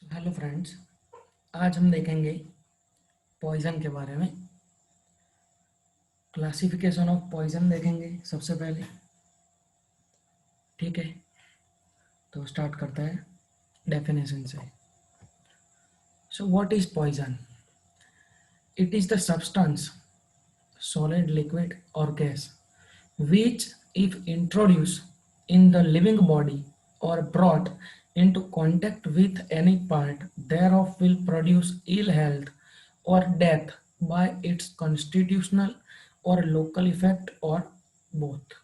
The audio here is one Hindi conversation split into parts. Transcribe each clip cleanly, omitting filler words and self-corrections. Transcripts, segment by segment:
हेलो फ्रेंड्स, आज हम देखेंगे पॉइजन के बारे में। क्लासिफिकेशन ऑफ पॉइजन देखेंगे सबसे पहले। ठीक है, तो स्टार्ट करते हैं डेफिनेशन से। So what is poison? It is the substance, solid, liquid or gas, which if introduced in the living body or brought into contact with any part thereof will produce ill health or death by its constitutional or local effect or both.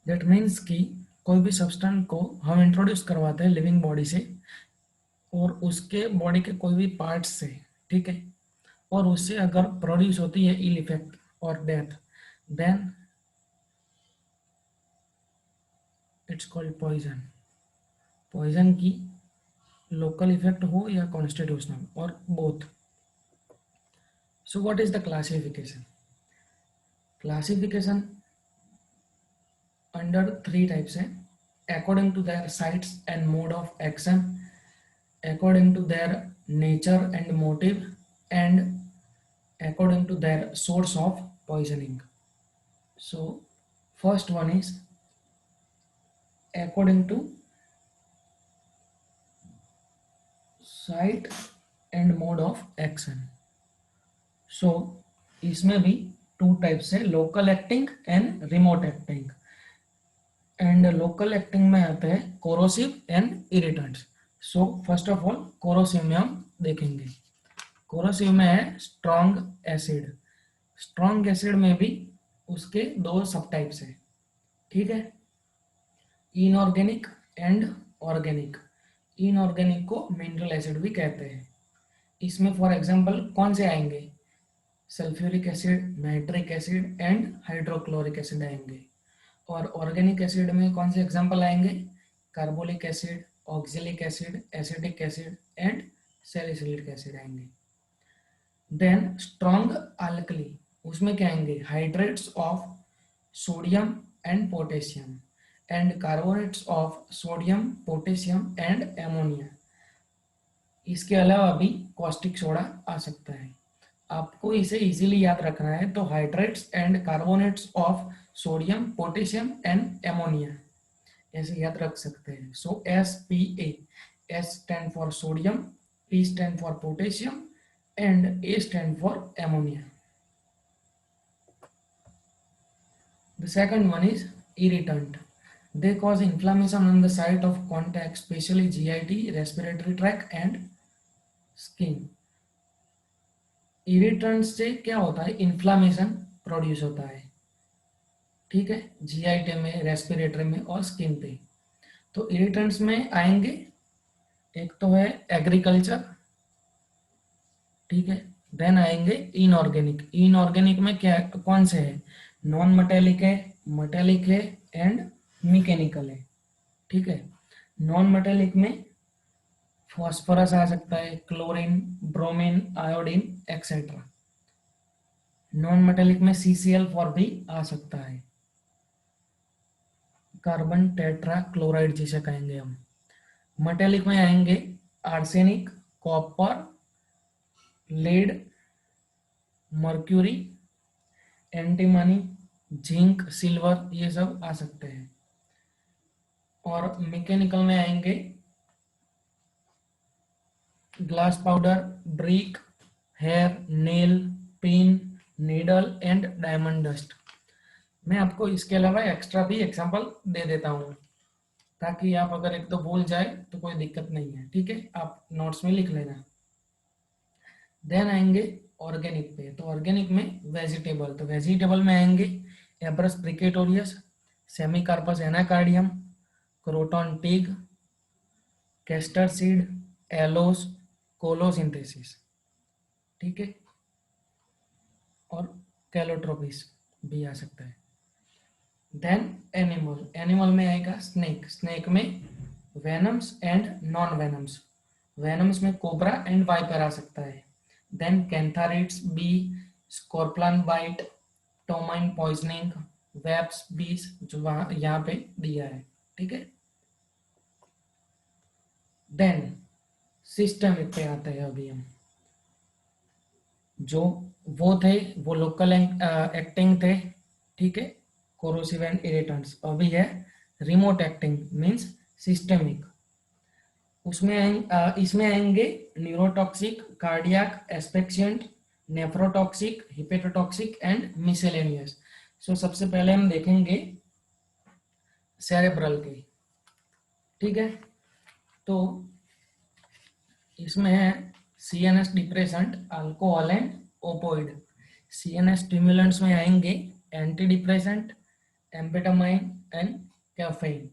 That means कि कोई भी सब्सटेंस को हम इंट्रोड्यूस करवाते हैं लिविंग बॉडी से और उसके बॉडी के कोई भी पार्ट से, ठीक है, और उससे अगर प्रोड्यूस होती है इल इफेक्ट और death, then it's called poison. Poison की लोकल इफेक्ट हो या कॉन्स्टिट्यूशनल और both. So what is the classification? Classification under three types है, according to their sites and mode of action, according to their nature and motive, and according to their source of poisoning. So first one is according to site and mode of action. So इसमें भी टू टाइप्स है, local acting and remote acting. And local acting में आते हैं corrosive and irritants. So first of all corrosive में हम देखेंगे। कोरोसिव में है स्ट्रॉन्ग एसिड। स्ट्रॉन्ग एसिड में भी उसके दो सब टाइप्स है, ठीक है, इनऑर्गेनिक एंड ऑर्गेनिक। इनऑर्गेनिक को मिनरल एसिड भी कहते हैं। इसमें फॉर एग्जांपल कौन से आएंगे? Sulphuric acid, nitric acid and hydrochloric acid आएंगे। और ऑर्गेनिक एसिड में कौन से एग्जांपल आएंगे? Carbolic acid, oxalic acid, acetic acid and salicylic acid आएंगे। देन स्ट्रॉन्ग अल्कली, उसमें क्या आएंगे? Hydrates of sodium and potassium and carbonates of sodium, potassium and ammonia. इसके अलावा भी कॉस्टिक सोडा आ सकता है। आपको इसे इजीली याद रखना है, तो hydrates and carbonates of sodium, potassium and ammonia ऐसे याद रख सकते हैं। सो SPA, S stand for sodium, P stand for potassium and A stand for ammonia. The second one is irritant. They cause inflammation on the site of contact, especially GIT, respiratory tract and skin. Irritant से क्या होता है? इन्फ्लामेशन प्रोड्यूस होता है, ठीक है, GIT में, रेस्पिरेटरी में और स्किन पे। तो इरिटेंट्स में आएंगे, एक तो है एग्रीकल्चर, ठीक है, देन आएंगे इनऑर्गेनिक। इनऑर्गेनिक में क्या कौन से है? नॉन मेटेलिक है, मेटेलिक है एंड मैकेनिकल है, ठीक है। नॉन मेटेलिक में फॉस्फोरस आ सकता है, chlorine, bromine, iodine etcetera. Non metallic में CCl4 भी आ सकता है, कार्बन टेट्रा क्लोराइड जिसे कहेंगे हम। मेटेलिक में आएंगे arsenic, copper, lead, mercury, antimony, zinc, silver, ये सब आ सकते हैं। और मैकेनिकल में आएंगे glass powder, brick, hair, nail, pin, needle and diamond dust. मैं आपको इसके अलावा एक्स्ट्रा भी एग्जांपल दे देता हूँ, ताकि आप अगर एक दो भूल जाए तो कोई दिक्कत नहीं है, ठीक है, आप नोट्स में लिख लेना। देन आएंगे ऑर्गेनिक पे। तो ऑर्गेनिक में वेजिटेबल, तो वेजिटेबल में आएंगे abrus precatorius, semecarpus anacardium, croton tig, castor seed, aloes, colocynthis, ठीक है, और कैलोट्रोपिस भी आ सकता है। देन एनिमल, एनिमल में आएगा स्नेक। स्नेक में venoms and non venoms. Venoms में कोबरा एंड वाइपर आ सकता है। Then cantharides, bee, scorpion bite, ptomaine poisoning, webs, bees, जो यहाँ पे दिया है, ठीक है। देन सिस्टमिक पे आते हैं अभी हम। जो वो थे वो लोकल एक्टिंग थे, ठीक है, कोरोसिव एंड इरिटेंट्स। अभी है रिमोट एक्टिंग मींस सिस्टमिक। इसमें आएंगे neurotoxic, cardiac, asphyxiant, nephrotoxic, hepatotoxic and miscellaneous. So सबसे पहले हम देखेंगे सेरेब्रल के, ठीक है। तो इसमें है CNS depressant, alcohol and opioid. CNS stimulants में आएंगे anti depressant, amphetamine and caffeine.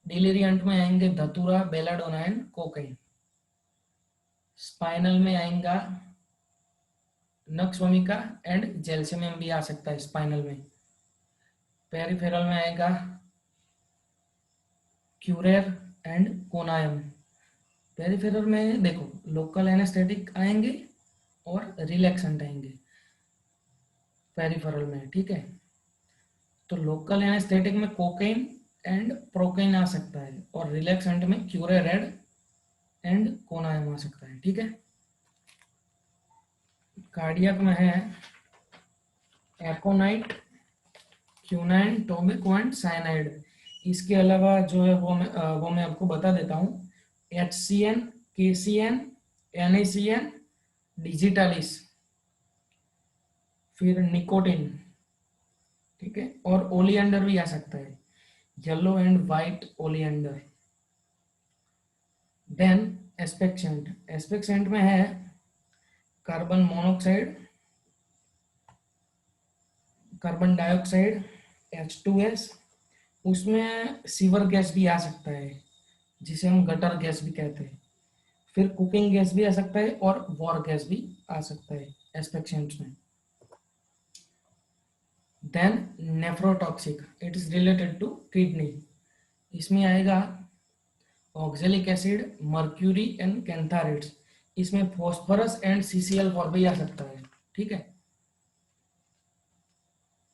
Deliriant में आएंगे धतूरा, बेलाडोना एंड कोकाइन। स्पाइनल में आएगा नक्स वोमिका एंड जेल्सियम भी आ सकता है स्पाइनल में। पेरिफेरल में आएगा क्यूरेर एंड कोनायम। पेरिफेरल में देखो लोकल एनेस्थेटिक आएंगे और रिलैक्सेंट आएंगे पेरिफेरल में, ठीक है। तो लोकल एनेस्थेटिक में कोकेन एंड प्रोकेन आ सकता है और रिलैक्सेंट में क्यूरेरेड एंड कोनायम आ सकता है, ठीक है। कार्डियक में है एकोनाइट, क्यूनाइन, टोबैको एंड साइनाइड। इसके अलावा जो है वो मैं आपको बता देता हूँ। HCN, KCN, NaCN, डिजिटालिस, फिर निकोटिन, ठीक है, और ओलियंडर भी आ सकता है, yellow and white oleander. Then asphyxiant, asphyxiant में है carbon monoxide, carbon dioxide, H2S। उसमें सीवर गैस भी आ सकता है जिसे हम गटर गैस भी कहते हैं। फिर कुकिंग गैस भी आ सकता है और वॉर गैस भी आ सकता है एस्पेक्सेंट्स में। Then nephrotoxic, it is related to kidney. इसमें आएगा oxalic acid, mercury and cantharides. इसमें फॉस्फोरस एंड CCl4 भी आ सकता है, ठीक है।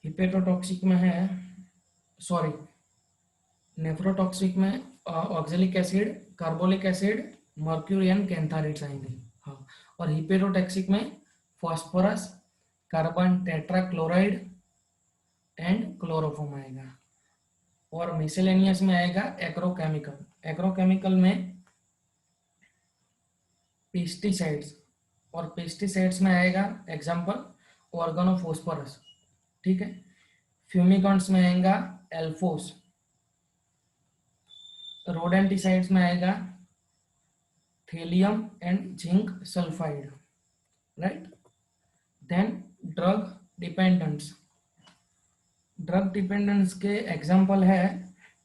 हिपेटोटॉक्सिक में है, सॉरी, नेफ्रोटॉक्सिक में oxalic acid, carbolic acid, mercury and cantharides आएंगे, हाँ। और हिपेटोटॉक्सिक में phosphorus, carbon tetrachloride and chloroform आएगा। और मिसेलेनियस में आएगा एग्रोकेमिकल। एग्रोकेमिकल में पेस्टिसाइड्स, और पेस्टिसाइड्स में आएगा एग्जांपल ऑर्गेनोफॉस्फोरस, ठीक है। फ्यूमिगेंट्स में आएगा एल्फोस। रोडेंटिसाइड्स में आएगा thallium and zinc sulphide, right. Then drug dependents, drug dependence के एग्जांपल है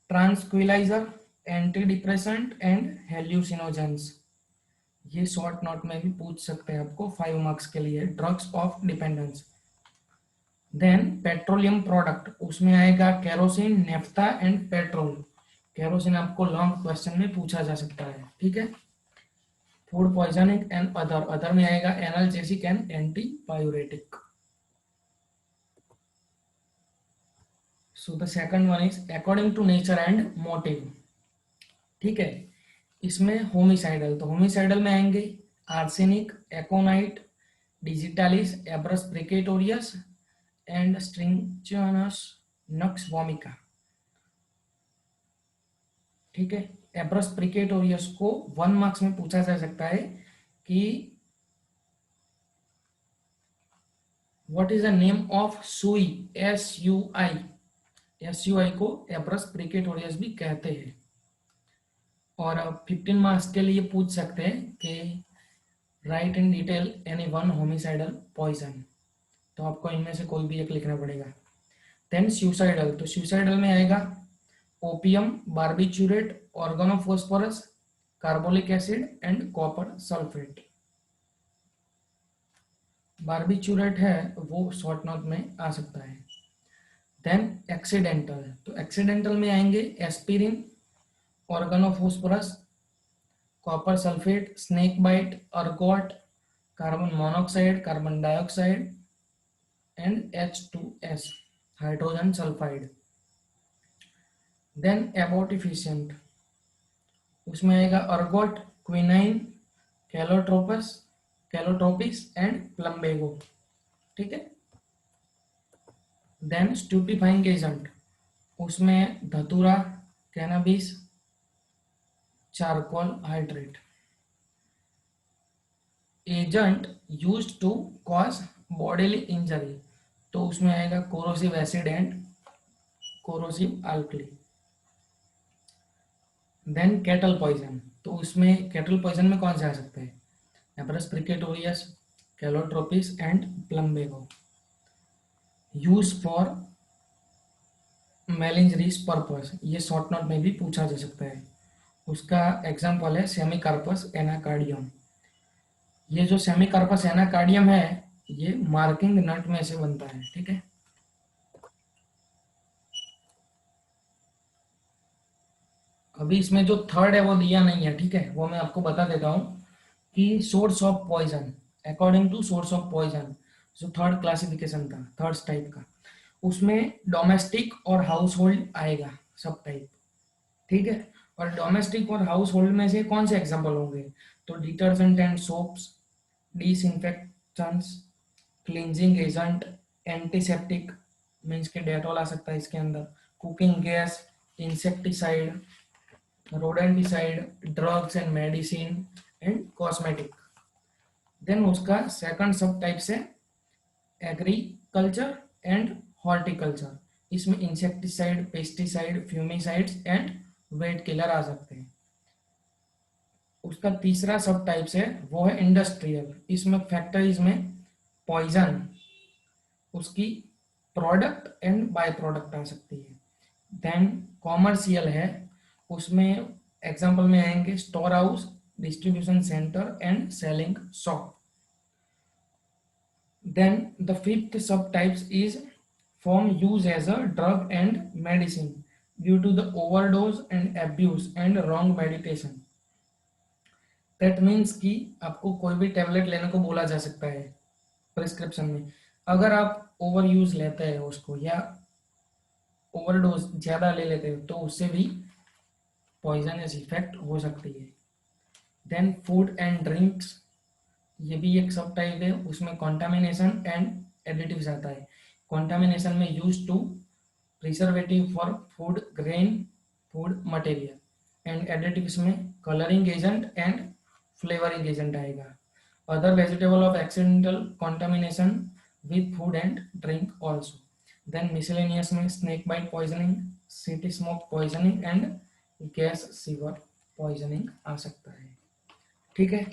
tranquilliser, antidepressant and hallucinogens. ये शॉर्ट नोट में भी पूछ सकते हैं आपको 5 मार्क्स के लिए, drugs of dependence. Then petroleum product, उसमें आएगा kerosene, naphtha and petrol. Kerosene आपको लॉन्ग क्वेश्चन में पूछा जा सकता है, ठीक है। Food poisoning and other, other में आएगा analgesic and antipyretic. So the second one is according to nature and motive, ठीक है। इसमें होमिसाइडल, तो होमिसाइडल में आएंगे arsenic, aconite, digitalis, abrus precatorius and strychnos nux vomica, ठीक है। एब्रस प्रिकेटोरियस को 1 मार्क्स में पूछा जा सकता है कि what is the name of सुई, SUI। SUI को एब्रस प्रिकेटोरियस भी कहते हैं। और 15 मार्क्स के लिए पूछ सकते हैं कि write in detail any one homicidal poison, तो आपको इनमें से कोई भी एक लिखना पड़ेगा। देन सुसाइडल, तो सुसाइडल में आएगा opium, barbiturate, organophosphorus, carbolic acid and copper sulphate. Barbiturate है वो शॉर्ट नोट में आ सकता है। देन एक्सीडेंटल, तो एक्सीडेंटल में आएंगे aspirin, organophosphorus, copper sulphate, snake bite, ergot, carbon monoxide, carbon dioxide and H2S, hydrogen sulphide. Then abortifacient, उसमें आएगा ergot, quinine, calotropis, calotropis and plumbago, ठीक है। देन स्ट्यूटिफाइंग एजेंट, उसमें धतूरा, cannabis, charcoal hydrate. Agent used to cause bodily injury, तो उसमें आएगा corrosive acid and corrosive alkali. Then cattle poison, तो उसमें कैटल पॉइजन में कौन से आ सकते हैं? Abrus precatorius, calotropis and plumbago. Use for malingerers purpose, ये शॉर्ट नोट में भी पूछा जा सकता है। उसका एग्जाम्पल है सेमिकार्पस एनाकार्डियम। ये जो सेमिकार्पस एनाकार्डियम है ये मार्किंग नट में से बनता है, ठीक है। अभी इसमें जो थर्ड है वो दिया नहीं है, ठीक है, वो मैं आपको बता देता हूँ कि source of poison, according to source of poison, जो थर्ड क्लासिफिकेशन था थर्ड टाइप का, उसमें डोमेस्टिक और हाउस होल्ड आएगा सब टाइप, ठीक है। और डोमेस्टिक और हाउस होल्ड में से कौन से एग्जाम्पल होंगे? तो detergent and soaps, disinfectants, cleansing agent, antiseptic means के डेटॉल आ सकता है इसके अंदर, cooking gas, insecticide, rodenticide, drugs and medicine and cosmetic. Then उसका सेकंड सब टाइप से एग्रीकल्चर एंड हॉर्टिकल्चर, इसमें insecticide, pesticide, fumicides and weed killer आ सकते हैं। उसका तीसरा सब टाइप है वो है इंडस्ट्रियल, इसमें फैक्ट्रीज में पॉइजन, उसकी प्रोडक्ट एंड बाय प्रोडक्ट आ सकती है। देन कॉमर्शियल है, उसमें एग्जांपल में आएंगे store house, distribution centre and selling shop. Then the fifth subtypes is form use as a drug and medicine due to the overdose and abuse and wrong meditation। That means कि आपको कोई भी टेबलेट लेने को बोला जा सकता है प्रिस्क्रिप्शन में, अगर आप ओवर यूज लेते हैं उसको या ओवरडोज ज़्यादा ले लेते हो तो उससे भी पॉइजनस इफेक्ट हो सकती है। देन फूड एंड ड्रिंक्स, ये भी एक सब टाइप है, उसमें कॉन्टामिनेशन एंड एडिटिव्स आता है। कॉन्टामिनेशन में use to preservative for food grain, food material and additives में colouring agent and flavouring agent आएगा। Other vegetable of accidental contamination with food and drink also. Then miscellaneous में snake bite poisoning, city smoke poisoning and gas sewer poisoning आ सकता है, ठीक है।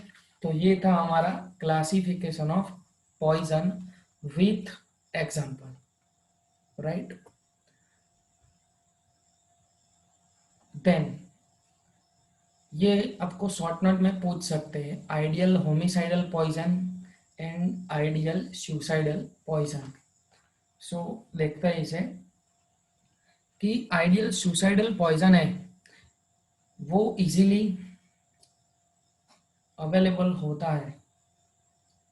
तो ये था हमारा classification of poison with example, right. Then ये आपको शॉर्ट नोट में पूछ सकते हैं ideal homicidal poison and ideal suicidal poison. So देखते हैं इसे कि आइडियल सुसाइडल पॉइजन है वो इजीली अवेलेबल होता है,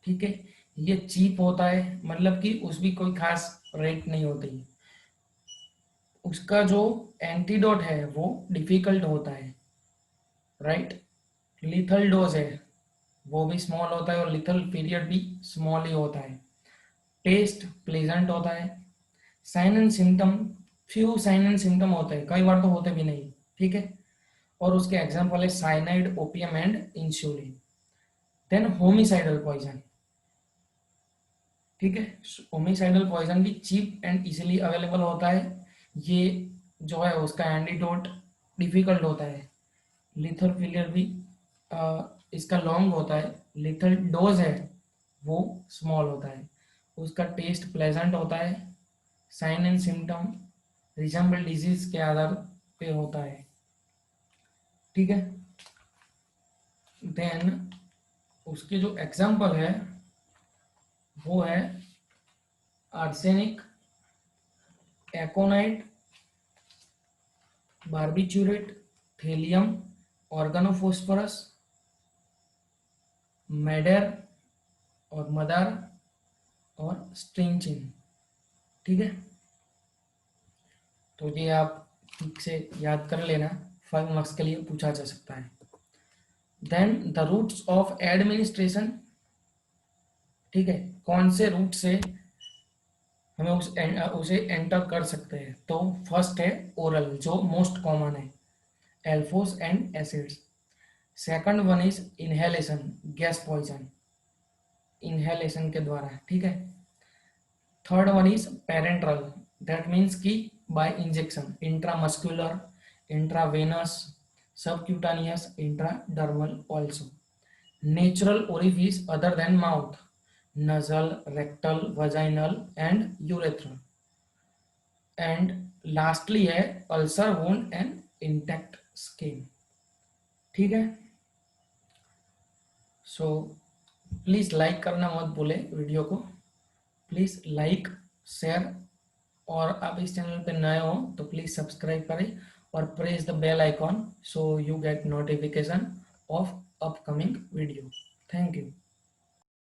ठीक है। ये चीप होता है, मतलब कि उसकी कोई खास रेट नहीं होती। उसका जो एंटीडोट है वो डिफिकल्ट होता है, राइट। लिथल डोज है वो भी स्मॉल होता है और लिथल पीरियड भी स्मॉल ही होता है। टेस्ट प्लेजेंट होता है। Sign and symptom, few sign and symptom होते हैं, कई बार तो होते भी नहीं, ठीक है। और उसके एग्जांपल है cyanide, opium and insulin. Then homicidal poison, ठीक है। होमिसाइडल पॉइजन भी चीप एंड इजीली अवेलेबल होता है। ये जो है उसका एंटीडोट डिफिकल्ट होता है। लिथल पीरियड भी इसका लॉन्ग होता है। लिथल डोज है वो स्मॉल होता है। उसका टेस्ट प्लेजेंट होता है। Sign and symptom resemble disease के आधार पे होता है, ठीक है। देन उसके जो एग्जाम्पल है वो है आर्सेनिक, एकोनाइट, बार्बिचूरेट, थेलियम, ऑर्गेनोफॉस्फोरस, मेडेर और मदार और स्ट्रिंचिन, ठीक है। तो ये आप ठीक से याद कर लेना, 5 मार्क्स के लिए पूछा जा सकता है। Then the routes of administration, ठीक है, कौन से रूट से हमें उसे एंटर कर सकते हैं, तो फर्स्ट है ओरल जो मोस्ट कॉमन है, एल्फोस and acids. Second one is inhalation, gas poison, inhalation के द्वारा, ठीक है। Third one is parenteral, that means कि by injection, intramuscular, intravenous, subcutaneous, intradermal also. Natural orifice other than mouth, nasal, rectal, vaginal and urethral. And lastly है ulcer wound and intact skin, ठीक है। सो प्लीज लाइक करना मत भूले वीडियो को, प्लीज लाइक शेयर, और आप इस चैनल पे नए हो तो प्लीज सब्सक्राइब करें और press the bell icon so you get notification of upcoming video. Thank you.